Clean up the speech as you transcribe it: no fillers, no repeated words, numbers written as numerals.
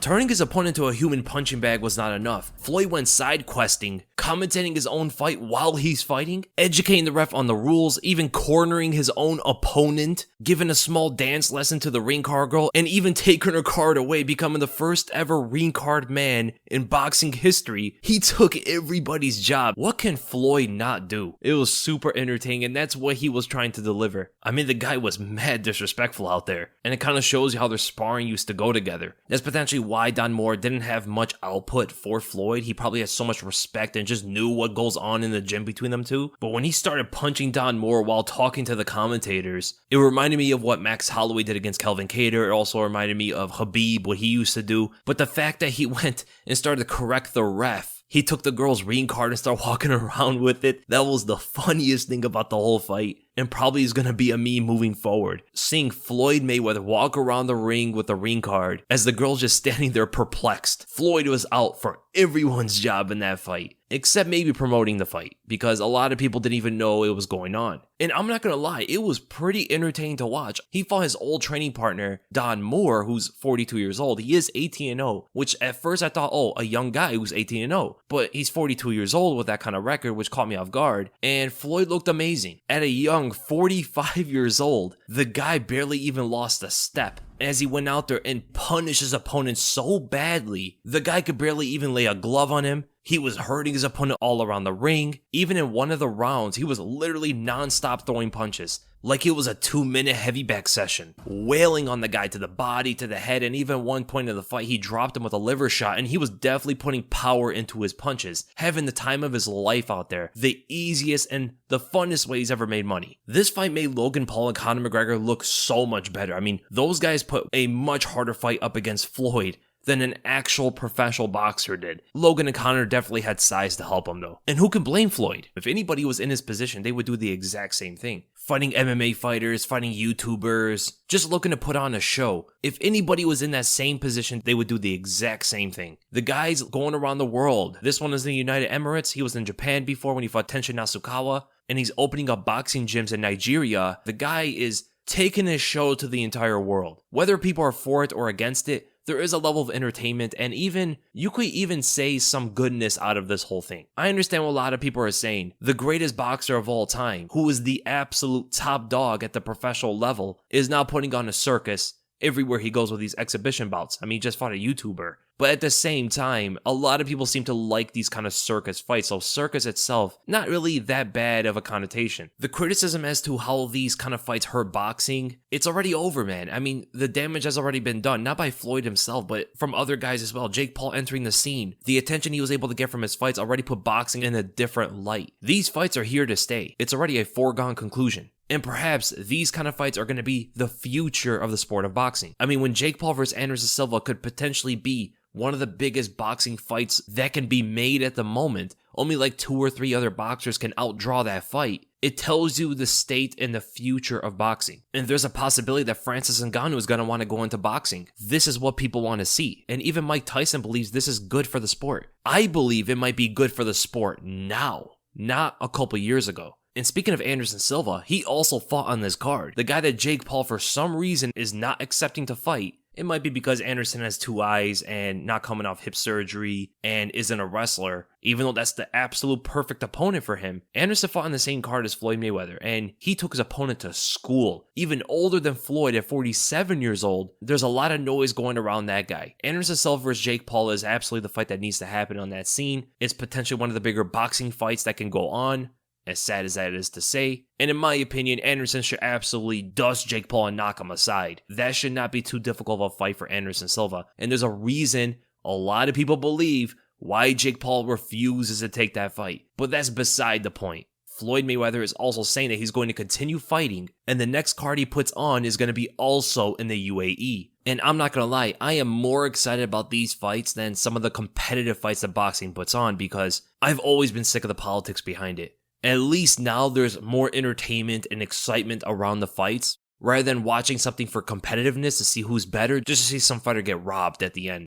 Turning his opponent into a human punching bag was not enough. Floyd went side questing, commentating his own fight while he's fighting, educating the ref on the rules, even cornering his own opponent, giving a small dance lesson to the ring card girl, and even taking her card away, becoming the first ever ring card man in boxing history. He took everybody's job. What can Floyd not do? It was super entertaining, and that's what he was trying to deliver. I mean, the guy was mad disrespectful out there, and it kind of shows you how their sparring used to go together. That's potentially why Don Moore didn't have much output for Floyd. He probably had so much respect and just knew what goes on in the gym between them two. But when he started punching Don Moore while talking to the commentators, it reminded me of what Max Holloway did against Kelvin Kattar. It also reminded me of Khabib, what he used to do. But the fact that he went and started to correct the ref, he took the girl's ring card and started walking around with it. That was the funniest thing about the whole fight, and probably is going to be a meme moving forward. Seeing Floyd Mayweather walk around the ring with the ring card as the girl's just standing there perplexed. Floyd was out for everyone's job in that fight, except maybe promoting the fight, because a lot of people didn't even know it was going on. And I'm not going to lie, it was pretty entertaining to watch. He fought his old training partner, Don Moore, who's 42 years old. He is 18-0, which at first I thought, oh, a young guy who's 18-0. But he's 42 years old with that kind of record, which caught me off guard. And Floyd looked amazing. At a young 45 years old, the guy barely even lost a step as he went out there and punished his opponent so badly, the guy could barely even lay a glove on him. He was hurting his opponent all around the ring. Even in one of the rounds, he was literally non-stop throwing punches, like it was a 2-minute heavy back session, wailing on the guy to the body, to the head, and even at one point in the fight, he dropped him with a liver shot, and he was definitely putting power into his punches, having the time of his life out there, the easiest and the funnest way he's ever made money. This fight made Logan Paul and Conor McGregor look so much better. I mean, those guys put a much harder fight up against Floyd than an actual professional boxer did. Logan and Conor definitely had size to help him though. And who can blame Floyd? If anybody was in his position, they would do the exact same thing. Fighting MMA fighters, fighting YouTubers, just looking to put on a show. If anybody was in that same position, they would do the exact same thing. The guy's going around the world. This one is in the United Emirates. He was in Japan before when he fought Tenshin Nasukawa. And he's opening up boxing gyms in Nigeria. The guy is taking his show to the entire world. Whether people are for it or against it, there is a level of entertainment, and even, you could even say some goodness out of this whole thing. I understand what a lot of people are saying. The greatest boxer of all time, who is the absolute top dog at the professional level, is now putting on a circus everywhere he goes with these exhibition bouts. I mean, he just fought a YouTuber. But at the same time, a lot of people seem to like these kind of circus fights. So circus itself, not really that bad of a connotation. The criticism as to how these kind of fights hurt boxing, it's already over, man. I mean, the damage has already been done, not by Floyd himself, but from other guys as well. Jake Paul entering the scene. The attention he was able to get from his fights already put boxing in a different light. These fights are here to stay. It's already a foregone conclusion. And perhaps these kind of fights are going to be the future of the sport of boxing. I mean, when Jake Paul versus Anderson Silva could potentially be one of the biggest boxing fights that can be made at the moment, only like 2 or 3 other boxers can outdraw that fight. It tells you the state and the future of boxing. And there's a possibility that Francis Ngannou is going to want to go into boxing. This is what people want to see. And even Mike Tyson believes this is good for the sport. I believe it might be good for the sport now, not a couple years ago. And speaking of Anderson Silva, he also fought on this card. The guy that Jake Paul for some reason is not accepting to fight. It might be because Anderson has 2 eyes and not coming off hip surgery and isn't a wrestler, even though that's the absolute perfect opponent for him. Anderson fought on the same card as Floyd Mayweather, and he took his opponent to school. Even older than Floyd at 47 years old, there's a lot of noise going around that guy. Anderson Silva versus Jake Paul is absolutely the fight that needs to happen on that scene. It's potentially one of the bigger boxing fights that can go on, as sad as that is to say. And in my opinion, Anderson should absolutely dust Jake Paul and knock him aside. That should not be too difficult of a fight for Anderson Silva. And there's a reason a lot of people believe why Jake Paul refuses to take that fight. But that's beside the point. Floyd Mayweather is also saying that he's going to continue fighting, and the next card he puts on is going to be also in the UAE. And I'm not going to lie, I am more excited about these fights than some of the competitive fights that boxing puts on, because I've always been sick of the politics behind it. At least now there's more entertainment and excitement around the fights, rather than watching something for competitiveness to see who's better, just to see some fighter get robbed at the end.